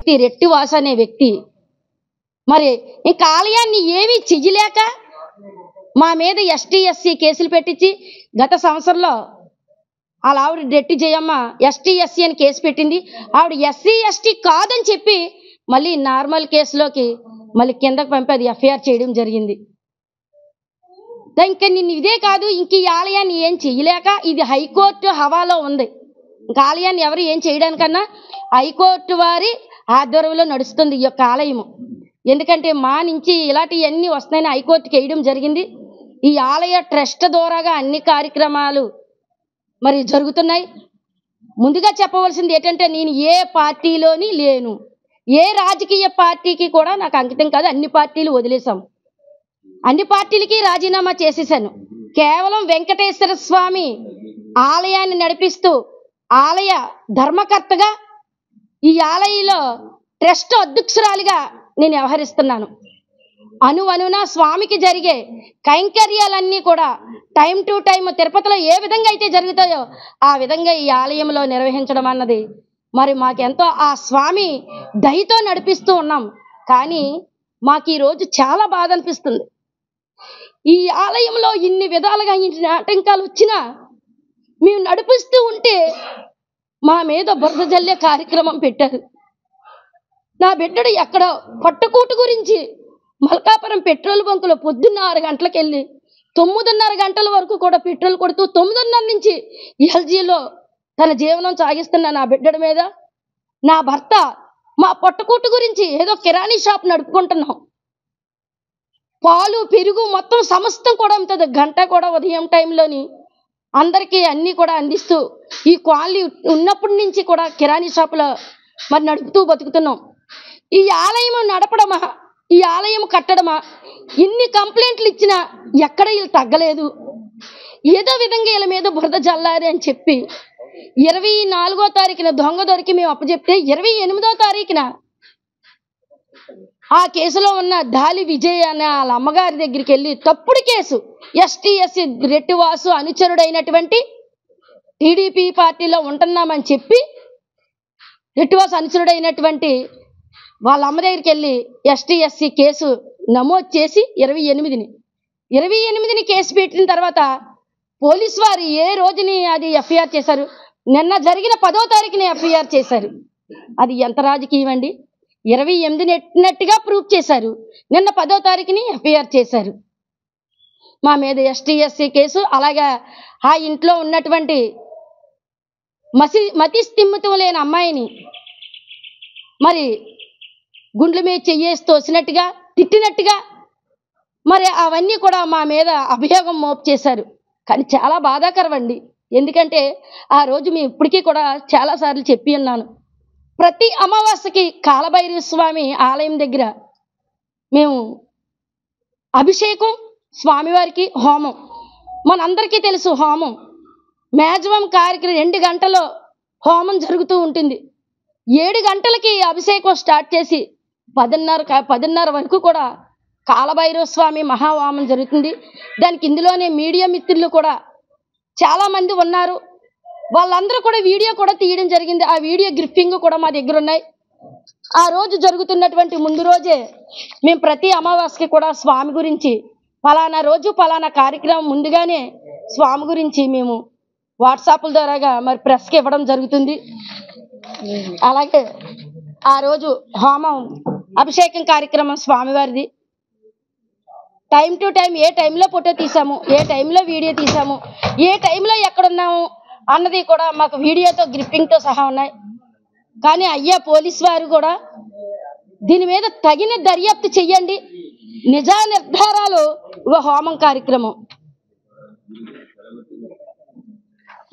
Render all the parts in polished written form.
వ్యక్తి రెట్టివాసు అనే వ్యక్తి మరి ఇంకా ఆలయాన్ని ఏమీ చెయ్యలేక మా మీద ఎస్టీ ఎస్సీ కేసులు పెట్టించి గత సంవత్సరంలో వాళ్ళ ఆవిడ రెట్టి జయమ్మ ఎస్టీ ఎస్సీ అని కేసు పెట్టింది. ఆవిడ ఎస్సీ ఎస్టీ కాదని చెప్పి మళ్ళీ నార్మల్ కేసులోకి మళ్ళీ కిందకు పంపి అది ఎఫ్ఐఆర్ చేయడం జరిగింది. ఇంకా నిన్ను ఇదే కాదు, ఇంక ఈ ఆలయాన్ని ఏం చెయ్యలేక ఇది హైకోర్టు హవాలో ఉంది. ఇంకా ఆలయాన్ని ఎవరు ఏం చేయడానికన్నా హైకోర్టు వారి ఆధ్వర్యంలో నడుస్తుంది ఈ యొక్క ఆలయము. ఎందుకంటే మా నుంచి ఇలాంటివన్నీ వస్తాయని హైకోర్టుకి వేయడం జరిగింది. ఈ ఆలయ ట్రస్ట్ ద్వారాగా అన్ని కార్యక్రమాలు మరి జరుగుతున్నాయి. ముందుగా చెప్పవలసింది ఏంటంటే నేను ఏ పార్టీలోని లేను, ఏ రాజకీయ పార్టీకి కూడా నాకు అంకితం కాదు. అన్ని పార్టీలు వదిలేశాం, అన్ని పార్టీలకి రాజీనామా చేసేసాను. కేవలం వెంకటేశ్వర స్వామి ఆలయాన్ని నడిపిస్తూ ఆలయ ధర్మకర్తగా ఈ ఆలయంలో ట్రస్ట్ అధ్యక్షురాలిగా నేను వ్యవహరిస్తున్నాను. అనువనున స్వామికి జరిగే కైంకర్యాలన్నీ కూడా టైం టు టైం తిరుపతిలో ఏ విధంగా అయితే జరుగుతాయో ఆ విధంగా ఈ ఆలయంలో నిర్వహించడం అన్నది మరి మాకెంతో ఆ స్వామి దయతో నడిపిస్తూ ఉన్నాం. కానీ మాకు ఈరోజు చాలా బాధ అనిపిస్తుంది. ఈ ఆలయంలో ఇన్ని విధాలుగా ఇన్ని ఆటంకాలు వచ్చినా మేము నడిపిస్తూ ఉంటే మా మీద బురద జల్లే కార్యక్రమం పెట్టారు. నా బిడ్డడు ఎక్కడో పట్టుకూటు గురించి మల్కాపురం పెట్రోల్ బంకులో పొద్దున్న 6 గంటలకు వెళ్ళి 9:30 గంటల వరకు కూడా పెట్రోల్ కొడుతూ 9:30 నుంచి ఎల్జీలో తన జీవనం సాగిస్తున్న నా బిడ్డడి మీద నా భర్త మా పట్టుకూటు గురించి ఏదో కిరాణీ షాప్ నడుపుకుంటున్నాం. పాలు పెరుగు మొత్తం సమస్తం కూడా అమ్ముతుంది. గంట కూడా ఉదయం టైంలోని అందరికీ అన్నీ కూడా అందిస్తూ ఈ కాలనీ ఉన్నప్పటి నుంచి కూడా కిరాణీ షాపులో మరి నడుపుతూ బతుకుతున్నాం. ఈ ఆలయం నడపడమా, ఈ ఆలయం కట్టడమా, ఇన్ని కంప్లైంట్లు ఇచ్చినా ఎక్కడ వీళ్ళు తగ్గలేదు. ఏదో విధంగా వీళ్ళ మీద బురద జల్లారి అని చెప్పి 24వ తారీఖున దొంగ దొరికి మేము అప్పచెప్తే 28వ తారీఖున ఆ కేసులో ఉన్న దాలి విజయ్ అనే వాళ్ళ అమ్మగారి దగ్గరికి వెళ్ళి తప్పుడు కేసు ఎస్టీ ఎస్సీ రెట్టివాసు అనుచరుడైనటువంటి టీడీపీ పార్టీలో ఉంటున్నామని చెప్పి రెట్టివాసు అనుచరుడైనటువంటి వాళ్ళ అమ్మ దగ్గరికి వెళ్ళి ఎస్టీ ఎస్సీ కేసు నమోదు చేసి 28ని కేసు పెట్టిన తర్వాత పోలీసు వారు ఏ రోజుని అది ఎఫ్ఐఆర్ చేశారు. నిన్న జరిగిన 10వ తారీఖున ఎఫ్ఐఆర్ చేశారు. అది ఎంత రాజకీయం అండి? 28 నెట్టినట్టుగా ప్రూఫ్ చేశారు, నిన్న 10వ తారీఖుని ఎఫ్ఐఆర్ చేశారు. మా మీద ఎస్టీ ఎస్సీ కేసు, అలాగే ఆ ఇంట్లో ఉన్నటువంటి మతి స్థిమితం లేని అమ్మాయిని మరి గుండెల మీద చెయ్యేసి తోసినట్టుగా తిట్టినట్టుగా మరి అవన్నీ కూడా మా మీద అభియోగం మోపు చేశారు. కానీ చాలా బాధాకరం అండి. ఎందుకంటే ఆ రోజు మేము ఇప్పటికీ కూడా చాలాసార్లు చెప్పి ఉన్నాను, ప్రతి అమావాస్యకి కాలభైరవ స్వామి ఆలయం దగ్గర మేము అభిషేకం, స్వామివారికి హోమం, మనందరికీ తెలుసు హోమం మ్యాక్సిమం కార్యక్రమం 2 గంటల్లో హోమం జరుగుతూ ఉంటుంది. 7 గంటలకి అభిషేకం స్టార్ట్ చేసి 10:30 వరకు కూడా కాలభైరవ స్వామి మహాహోమం జరుగుతుంది. దానికి ఇందులోనే మీడియా మిత్రులు కూడా చాలామంది ఉన్నారు. వాళ్ళందరూ కూడా వీడియో కూడా తీయడం జరిగింది. ఆ వీడియో గ్రిప్పింగ్ కూడా మా దగ్గర ఉన్నాయి. ఆ రోజు జరుగుతున్నటువంటి ముందు రోజే మేము ప్రతి అమావాస్యకి కూడా స్వామి గురించి పలానా రోజు పలానా కార్యక్రమం ముందుగానే స్వామి గురించి మేము వాట్సాప్ల ద్వారాగా మరి ప్రెస్కి ఇవ్వడం జరుగుతుంది. అలాగే ఆ రోజు హోమం అభిషేకం కార్యక్రమం స్వామివారిది టైం టు టైం ఏ టైంలో ఫోటో తీసాము, ఏ టైంలో వీడియో తీసాము, ఏ టైంలో ఎక్కడున్నాము అన్నది కూడా మాకు వీడియోతో గ్రిప్పింగ్తో సహా ఉన్నాయి. కానీ అయ్యా పోలీసు వారు కూడా దీని మీద తగిన దర్యాప్తు చెయ్యండి, నిజా నిర్ధారాలు హోమం కార్యక్రమం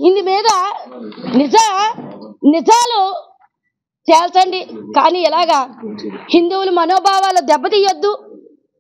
ఇందు మీద నిజాలు తేల్చండి. కానీ ఇలాగా హిందువుల మనోభావాలు దెబ్బతీయొద్దు,